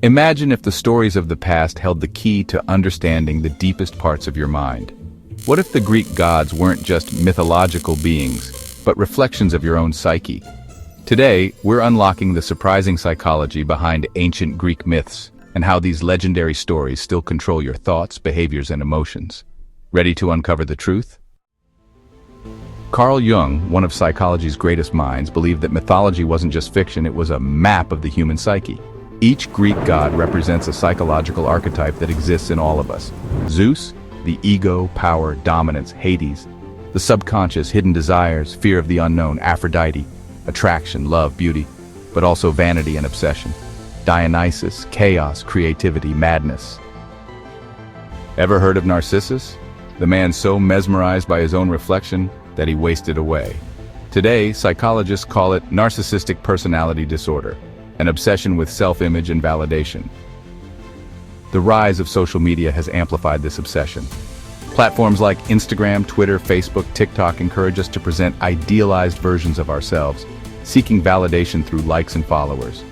Imagine if the stories of the past held the key to understanding the deepest parts of your mind. What if the Greek gods weren't just mythological beings, but reflections of your own psyche? Today, we're unlocking the surprising psychology behind ancient Greek myths and how these legendary stories still control your thoughts, behaviors, and emotions. Ready to uncover the truth? Carl Jung, one of psychology's greatest minds, believed that mythology wasn't just fiction, it was a map of the human psyche. Each Greek god represents a psychological archetype that exists in all of us. Zeus, the ego, power, dominance; Hades, the subconscious, hidden desires, fear of the unknown; Aphrodite, attraction, love, beauty, but also vanity and obsession; Dionysus, chaos, creativity, madness. Ever heard of Narcissus? The man so mesmerized by his own reflection that he wasted away. Today, psychologists call it narcissistic personality disorder, an obsession with self-image and validation. The rise of social media has amplified this obsession. Platforms like Instagram, Twitter, Facebook, TikTok encourage us to present idealized versions of ourselves, seeking validation through likes and followers.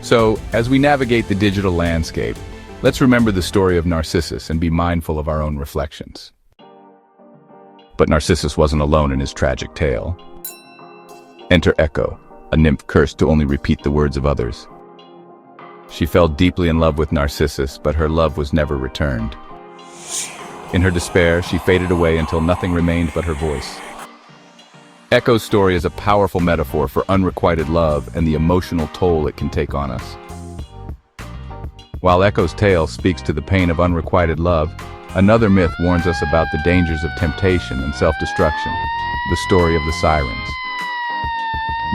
So, as we navigate the digital landscape, let's remember the story of Narcissus and be mindful of our own reflections. But Narcissus wasn't alone in his tragic tale. Enter Echo, a nymph cursed to only repeat the words of others. She fell deeply in love with Narcissus, but her love was never returned. In her despair, she faded away until nothing remained but her voice. Echo's story is a powerful metaphor for unrequited love and the emotional toll it can take on us. While Echo's tale speaks to the pain of unrequited love, another myth warns us about the dangers of temptation and self-destruction, the story of the sirens.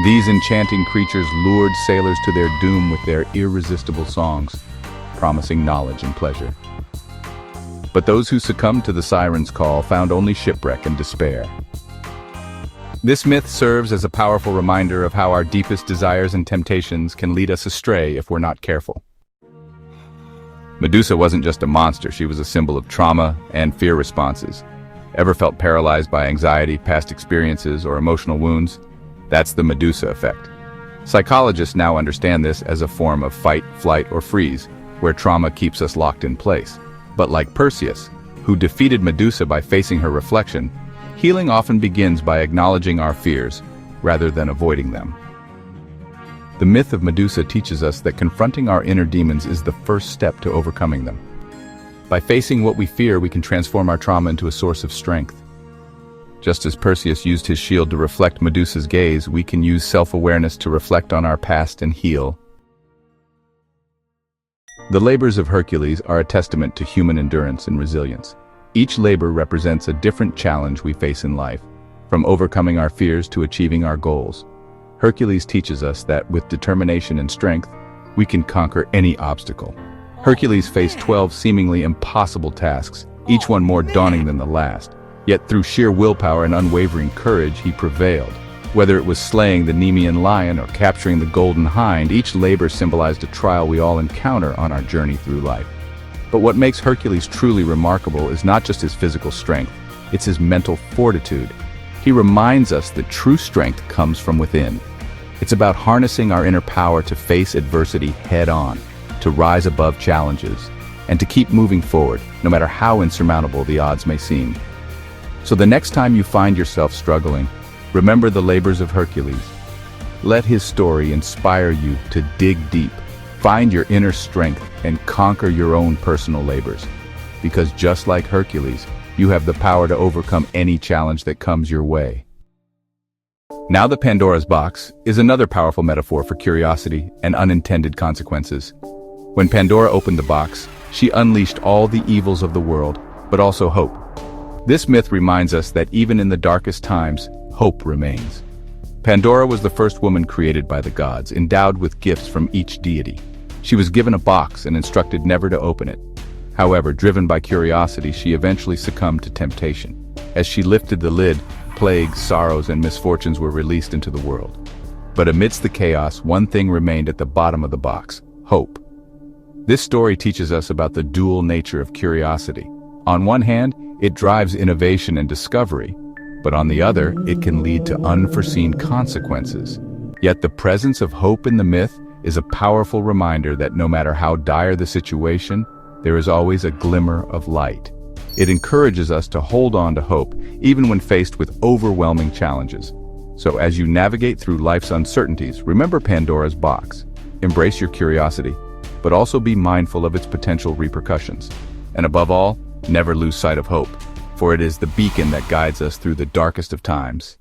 These enchanting creatures lured sailors to their doom with their irresistible songs, promising knowledge and pleasure. But those who succumbed to the sirens' call found only shipwreck and despair. This myth serves as a powerful reminder of how our deepest desires and temptations can lead us astray if we're not careful. Medusa wasn't just a monster, she was a symbol of trauma and fear responses. Ever felt paralyzed by anxiety, past experiences, or emotional wounds? That's the Medusa effect. Psychologists now understand this as a form of fight, flight, or freeze, where trauma keeps us locked in place. But like Perseus, who defeated Medusa by facing her reflection, healing often begins by acknowledging our fears, rather than avoiding them. The myth of Medusa teaches us that confronting our inner demons is the first step to overcoming them. By facing what we fear, we can transform our trauma into a source of strength. Just as Perseus used his shield to reflect Medusa's gaze, we can use self-awareness to reflect on our past and heal. The labors of Hercules are a testament to human endurance and resilience. Each labor represents a different challenge we face in life, from overcoming our fears to achieving our goals. Hercules teaches us that with determination and strength, we can conquer any obstacle. Hercules faced 12 seemingly impossible tasks, each one more daunting than the last. Yet through sheer willpower and unwavering courage, he prevailed. Whether it was slaying the Nemean lion or capturing the golden hind, each labor symbolized a trial we all encounter on our journey through life. But what makes Hercules truly remarkable is not just his physical strength, it's his mental fortitude. He reminds us that true strength comes from within. It's about harnessing our inner power to face adversity head-on, to rise above challenges, and to keep moving forward, no matter how insurmountable the odds may seem. So the next time you find yourself struggling, remember the labors of Hercules. Let his story inspire you to dig deep, find your inner strength, and conquer your own personal labors. Because just like Hercules, you have the power to overcome any challenge that comes your way. Now the Pandora's box is another powerful metaphor for curiosity and unintended consequences. When Pandora opened the box, she unleashed all the evils of the world, but also hope. This myth reminds us that even in the darkest times, hope remains. Pandora was the first woman created by the gods, endowed with gifts from each deity. She was given a box and instructed never to open it. However, driven by curiosity, she eventually succumbed to temptation. As she lifted the lid, plagues, sorrows, and misfortunes were released into the world. But amidst the chaos, one thing remained at the bottom of the box: hope. This story teaches us about the dual nature of curiosity. On one hand, it drives innovation and discovery, but on the other, it can lead to unforeseen consequences. Yet the presence of hope in the myth is a powerful reminder that no matter how dire the situation, there is always a glimmer of light. It encourages us to hold on to hope, even when faced with overwhelming challenges. So as you navigate through life's uncertainties, remember Pandora's box. Embrace your curiosity, but also be mindful of its potential repercussions. And above all, never lose sight of hope, for it is the beacon that guides us through the darkest of times.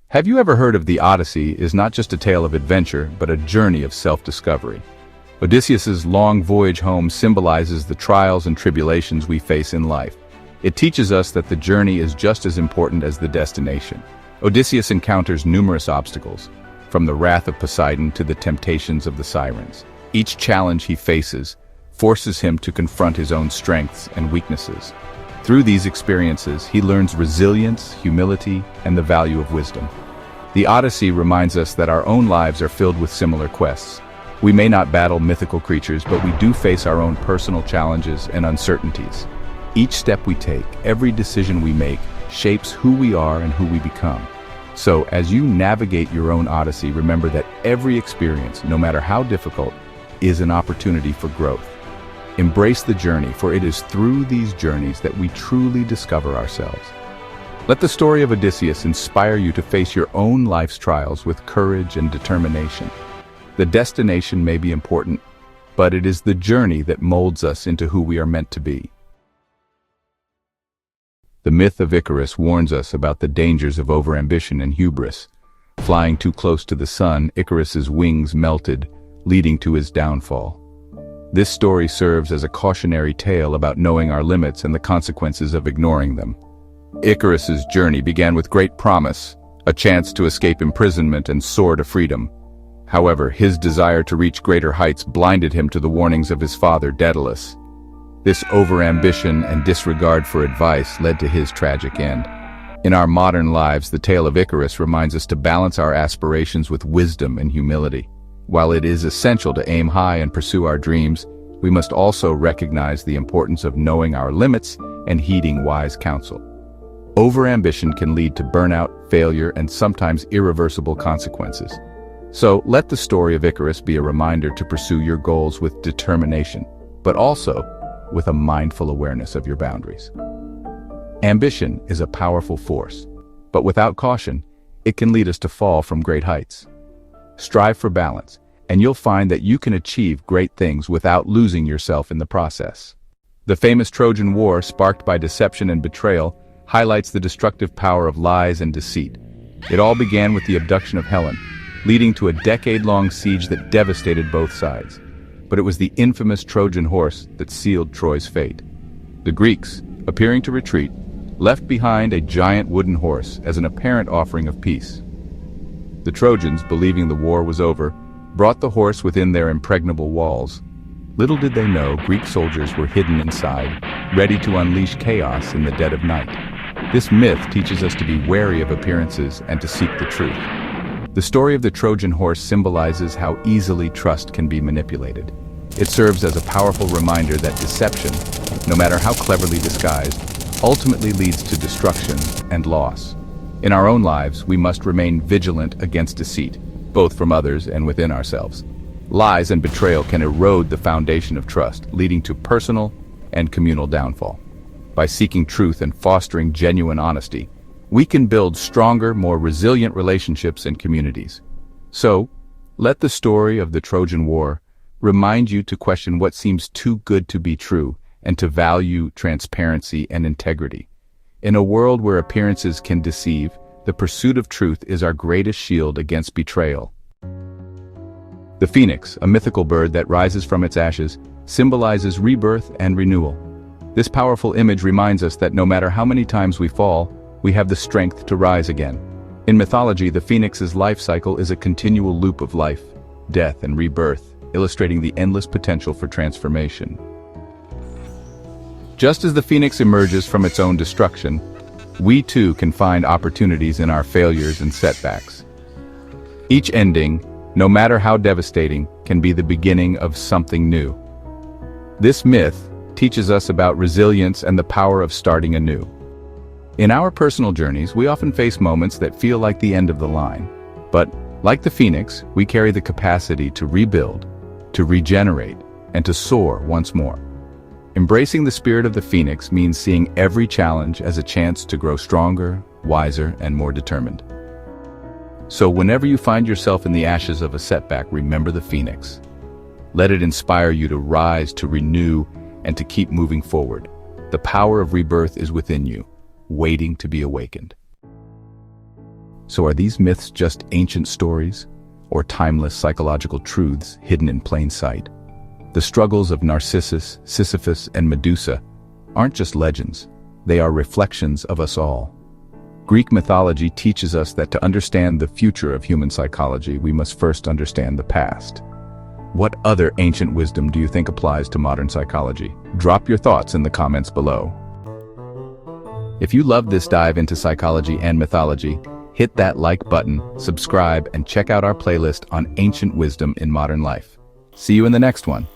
Have you ever heard of the Odyssey is not just a tale of adventure, but a journey of self-discovery? Odysseus's long voyage home symbolizes the trials and tribulations we face in life. It teaches us that the journey is just as important as the destination. Odysseus encounters numerous obstacles, from the wrath of Poseidon to the temptations of the sirens. Each challenge he faces forces him to confront his own strengths and weaknesses. Through these experiences, he learns resilience, humility, and the value of wisdom. The Odyssey reminds us that our own lives are filled with similar quests. We may not battle mythical creatures, but we do face our own personal challenges and uncertainties. Each step we take, every decision we make, shapes who we are and who we become. So, as you navigate your own Odyssey, remember that every experience, no matter how difficult, is an opportunity for growth. Embrace the journey, for it is through these journeys that we truly discover ourselves. Let the story of Odysseus inspire you to face your own life's trials with courage and determination. The destination may be important, but it is the journey that molds us into who we are meant to be. The myth of Icarus warns us about the dangers of overambition and hubris. Flying too close to the sun, Icarus's wings melted, leading to his downfall. This story serves as a cautionary tale about knowing our limits and the consequences of ignoring them. Icarus's journey began with great promise, a chance to escape imprisonment and soar to freedom. However, his desire to reach greater heights blinded him to the warnings of his father, Daedalus. This overambition and disregard for advice led to his tragic end. In our modern lives, the tale of Icarus reminds us to balance our aspirations with wisdom and humility. While it is essential to aim high and pursue our dreams, we must also recognize the importance of knowing our limits and heeding wise counsel. Overambition can lead to burnout, failure, and sometimes irreversible consequences. So let the story of Icarus be a reminder to pursue your goals with determination, but also with a mindful awareness of your boundaries. Ambition is a powerful force, but without caution, it can lead us to fall from great heights. Strive for balance, and you'll find that you can achieve great things without losing yourself in the process. The famous Trojan War, sparked by deception and betrayal, highlights the destructive power of lies and deceit. It all began with the abduction of Helen, leading to a decade-long siege that devastated both sides. But it was the infamous Trojan horse that sealed Troy's fate. The Greeks, appearing to retreat, left behind a giant wooden horse as an apparent offering of peace. The Trojans, believing the war was over, brought the horse within their impregnable walls. Little did they know Greek soldiers were hidden inside, ready to unleash chaos in the dead of night. This myth teaches us to be wary of appearances and to seek the truth. The story of the Trojan horse symbolizes how easily trust can be manipulated. It serves as a powerful reminder that deception, no matter how cleverly disguised, ultimately leads to destruction and loss. In our own lives, we must remain vigilant against deceit, both from others and within ourselves. Lies and betrayal can erode the foundation of trust, leading to personal and communal downfall. By seeking truth and fostering genuine honesty, we can build stronger, more resilient relationships and communities. So, let the story of the Trojan War remind you to question what seems too good to be true and to value transparency and integrity. In a world where appearances can deceive, the pursuit of truth is our greatest shield against betrayal. The phoenix, a mythical bird that rises from its ashes, symbolizes rebirth and renewal. This powerful image reminds us that no matter how many times we fall, we have the strength to rise again. In mythology, the phoenix's life cycle is a continual loop of life, death, and rebirth, illustrating the endless potential for transformation. Just as the phoenix emerges from its own destruction, we too can find opportunities in our failures and setbacks. Each ending, no matter how devastating, can be the beginning of something new. This myth teaches us about resilience and the power of starting anew. In our personal journeys, we often face moments that feel like the end of the line. But, like the phoenix, we carry the capacity to rebuild, to regenerate, and to soar once more. Embracing the spirit of the phoenix means seeing every challenge as a chance to grow stronger, wiser, and more determined. So whenever you find yourself in the ashes of a setback, remember the phoenix. Let it inspire you to rise, to renew, and to keep moving forward. The power of rebirth is within you, waiting to be awakened. So are these myths just ancient stories, or timeless psychological truths hidden in plain sight? The struggles of Narcissus, Sisyphus, and Medusa aren't just legends, they are reflections of us all. Greek mythology teaches us that to understand the future of human psychology, we must first understand the past. What other ancient wisdom do you think applies to modern psychology? Drop your thoughts in the comments below. If you love this dive into psychology and mythology, hit that like button, subscribe, and check out our playlist on ancient wisdom in modern life. See you in the next one.